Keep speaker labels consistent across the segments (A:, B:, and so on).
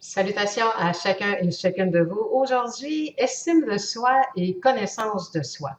A: Salutations à chacun et chacune de vous. Aujourd'hui, estime de soi et connaissance de soi.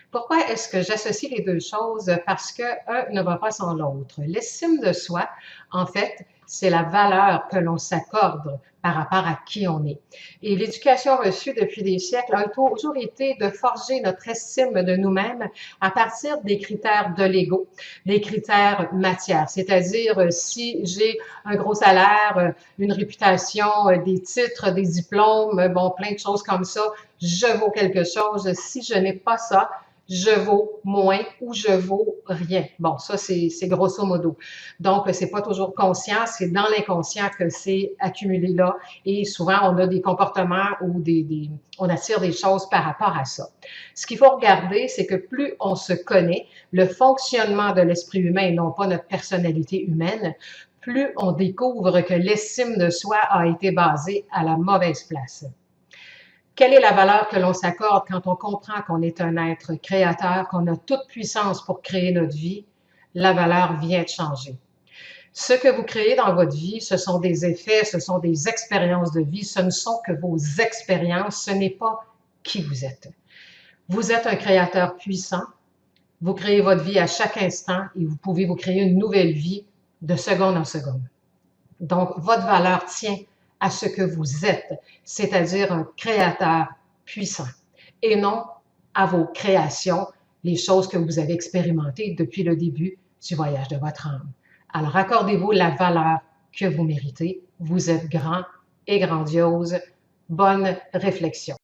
A: Pourquoi est-ce que j'associe les deux choses? Parce que un ne va pas sans l'autre. L'estime de soi, en fait, c'est la valeur que l'on s'accorde par rapport à qui on est. Et l'éducation reçue depuis des siècles a toujours été de forger notre estime de nous-mêmes à partir des critères de l'ego, des critères matières. C'est-à-dire, si j'ai un gros salaire, une réputation, des titres, des diplômes, bon, plein de choses comme ça, je vaux quelque chose. Si je n'ai pas ça, je vaux moins ou je vaux rien. Bon, ça, c'est grosso modo. Donc, c'est pas toujours conscient, c'est dans l'inconscient que c'est accumulé là. Et souvent, on a des comportements ou on attire des choses par rapport à ça. Ce qu'il faut regarder, c'est que plus on se connaît, le fonctionnement de l'esprit humain et non pas notre personnalité humaine, plus on découvre que l'estime de soi a été basée à la mauvaise place. Quelle est la valeur que l'on s'accorde quand on comprend qu'on est un être créateur, qu'on a toute puissance pour créer notre vie? La valeur vient de changer. Ce que vous créez dans votre vie, ce sont des effets, ce sont des expériences de vie, ce ne sont que vos expériences, ce n'est pas qui vous êtes. Vous êtes un créateur puissant, vous créez votre vie à chaque instant et vous pouvez vous créer une nouvelle vie de seconde en seconde. Donc, votre valeur tient à ce que vous êtes, c'est-à-dire un créateur puissant, et non à vos créations, les choses que vous avez expérimentées depuis le début du voyage de votre âme. Alors, accordez-vous la valeur que vous méritez. Vous êtes grand et grandiose. Bonne réflexion.